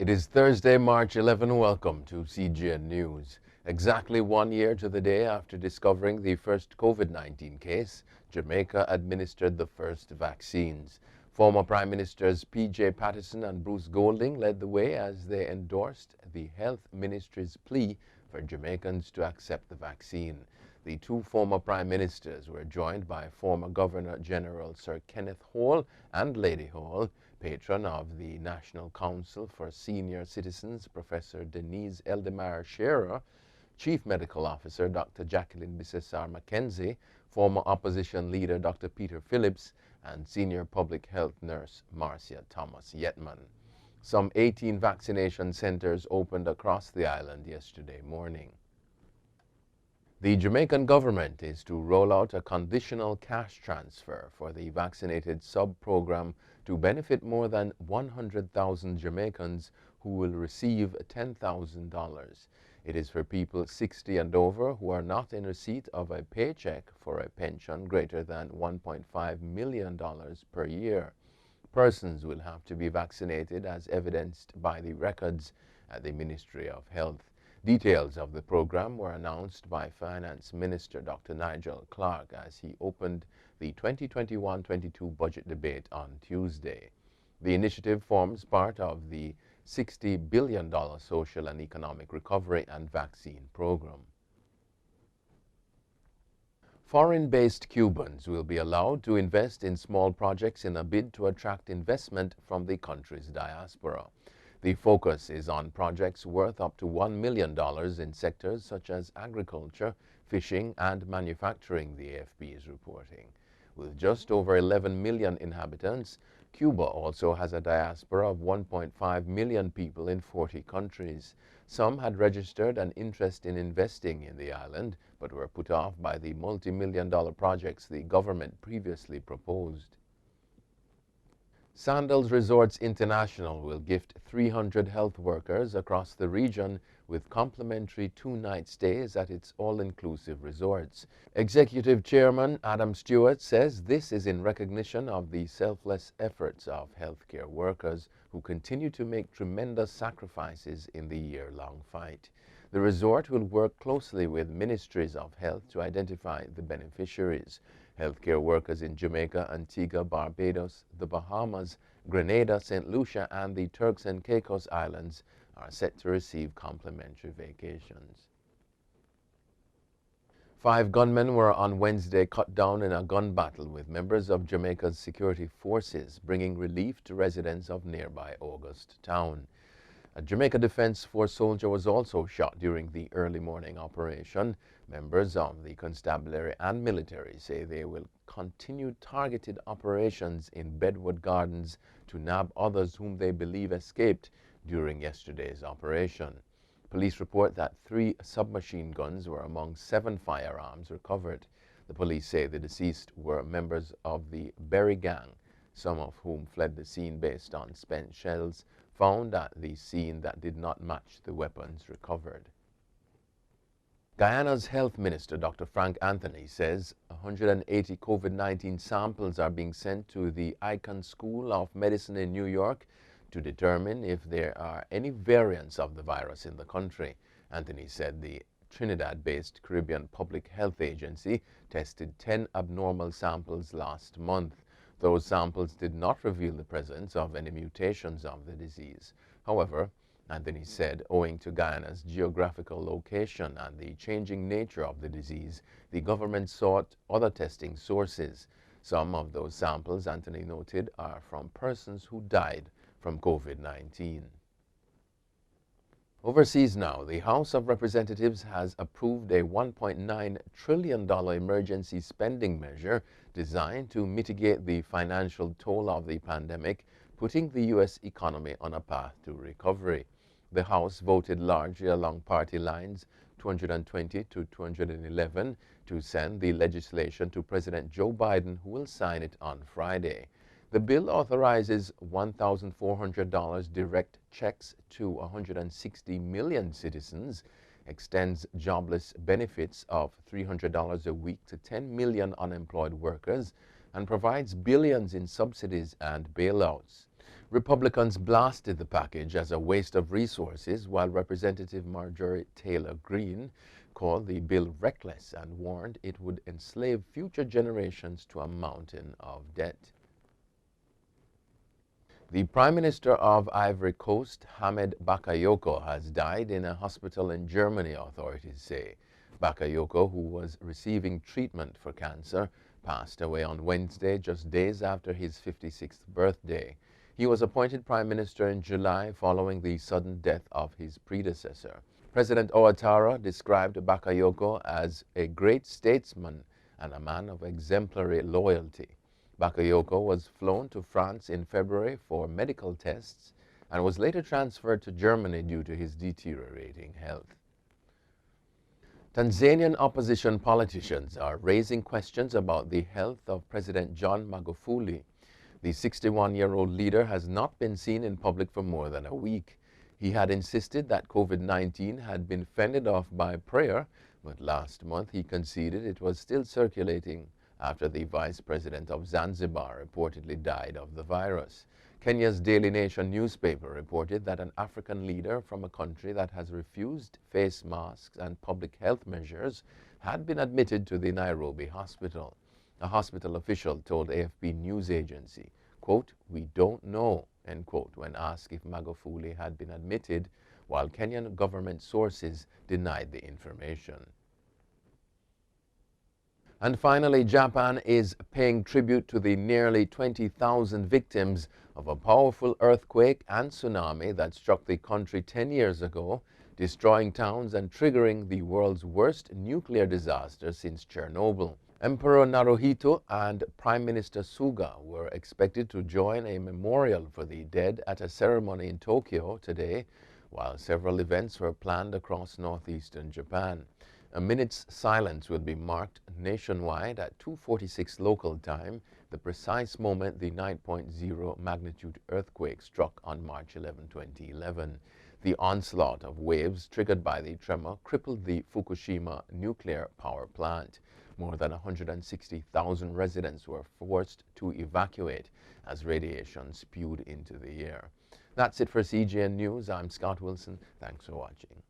It is Thursday, March 11. Welcome to CGN News. Exactly 1 year to the day after discovering the first COVID-19 case, Jamaica administered the first vaccines. Former Prime Ministers P.J. Patterson and Bruce Golding led the way as they endorsed the Health Ministry's plea for Jamaicans to accept the vaccine. The two former Prime Ministers were joined by former Governor General Sir Kenneth Hall and Lady Hall, patron of the National Council for Senior Citizens, Professor Denise Eldemar Shearer, Chief Medical Officer Dr. Jacqueline Bissessar Mackenzie, former opposition leader Dr. Peter Phillips, and Senior Public Health Nurse Marcia Thomas Yetman. Some 18 vaccination centers opened across the island yesterday morning. The Jamaican government is to roll out a conditional cash transfer for the vaccinated sub-program to benefit more than 100,000 Jamaicans who will receive $10,000. It is for people 60 and over who are not in receipt of a paycheck for a pension greater than $1.5 million per year. Persons will have to be vaccinated as evidenced by the records at the Ministry of Health. Details of the program were announced by Finance Minister Dr. Nigel Clark as he opened the 2021-22 budget debate on Tuesday. The initiative forms part of the $60 billion social and economic recovery and vaccine program. Foreign-based Cubans will be allowed to invest in small projects in a bid to attract investment from the country's diaspora. The focus is on projects worth up to $1 million in sectors such as agriculture, fishing, and manufacturing, the AFP is reporting. With just over 11 million inhabitants, Cuba also has a diaspora of 1.5 million people in 40 countries. Some had registered an interest in investing in the island, but were put off by the multi-million-dollar projects the government previously proposed. Sandals Resorts International will gift 300 health workers across the region with complimentary 2-night stays at its all-inclusive resorts. Executive Chairman Adam Stewart says this is in recognition of the selfless efforts of healthcare workers who continue to make tremendous sacrifices in the year-long fight. The resort will work closely with ministries of health to identify the beneficiaries. Healthcare workers in Jamaica, Antigua, Barbados, the Bahamas, Grenada, St. Lucia, and the Turks and Caicos Islands are set to receive complimentary vacations. 5 gunmen were on Wednesday cut down in a gun battle with members of Jamaica's security forces, bringing relief to residents of nearby August Town. A Jamaica Defense Force soldier was also shot during the early morning operation. Members of the constabulary and military say they will continue targeted operations in Bedwood Gardens to nab others whom they believe escaped during yesterday's operation. Police report that 3 submachine guns were among 7 firearms recovered. The police say the deceased were members of the Berry Gang, some of whom fled the scene based on spent shells found at the scene that did not match the weapons recovered. Guyana's Health Minister, Dr. Frank Anthony, says 180 COVID-19 samples are being sent to the Icahn School of Medicine in New York to determine if there are any variants of the virus in the country. Anthony said the Trinidad-based Caribbean Public Health Agency tested 10 abnormal samples last month. Those samples did not reveal the presence of any mutations of the disease. However, Anthony said, owing to Guyana's geographical location and the changing nature of the disease, the government sought other testing sources. Some of those samples, Anthony noted, are from persons who died from COVID-19. Overseas now, the House of Representatives has approved a $1.9 trillion emergency spending measure designed to mitigate the financial toll of the pandemic, putting the U.S. economy on a path to recovery. The House voted largely along party lines, 220 to 211, to send the legislation to President Joe Biden, who will sign it on Friday. The bill authorizes $1,400 direct checks to 160 million citizens, extends jobless benefits of $300 a week to 10 million unemployed workers, and provides billions in subsidies and bailouts. Republicans blasted the package as a waste of resources, while Representative Marjorie Taylor Greene called the bill reckless and warned it would enslave future generations to a mountain of debt. The Prime Minister of Ivory Coast, Hamed Bakayoko, has died in a hospital in Germany, authorities say. Bakayoko, who was receiving treatment for cancer, passed away on Wednesday, just days after his 56th birthday. He was appointed Prime Minister in July following the sudden death of his predecessor. President Ouattara described Bakayoko as a great statesman and a man of exemplary loyalty. Bakayoko was flown to France in February for medical tests and was later transferred to Germany due to his deteriorating health. Tanzanian opposition politicians are raising questions about the health of President John Magufuli. The 61-year-old leader has not been seen in public for more than a week. He had insisted that COVID-19 had been fended off by prayer, but last month he conceded it was still circulating after the vice president of Zanzibar reportedly died of the virus. Kenya's Daily Nation newspaper reported that an African leader from a country that has refused face masks and public health measures had been admitted to the Nairobi hospital. A hospital official told AFP news agency, quote, "We don't know," end quote, when asked if Magufuli had been admitted, while Kenyan government sources denied the information. And finally, Japan is paying tribute to the nearly 20,000 victims of a powerful earthquake and tsunami that struck the country 10 years ago, destroying towns and triggering the world's worst nuclear disaster since Chernobyl. Emperor Naruhito and Prime Minister Suga were expected to join a memorial for the dead at a ceremony in Tokyo today, while several events were planned across northeastern Japan. A minute's silence will be marked nationwide at 2:46 local time, the precise moment the 9.0 magnitude earthquake struck on March 11, 2011. The onslaught of waves triggered by the tremor crippled the Fukushima nuclear power plant. More than 160,000 residents were forced to evacuate as radiation spewed into the air. That's it for CGN News. I'm Scott Wilson. Thanks for watching.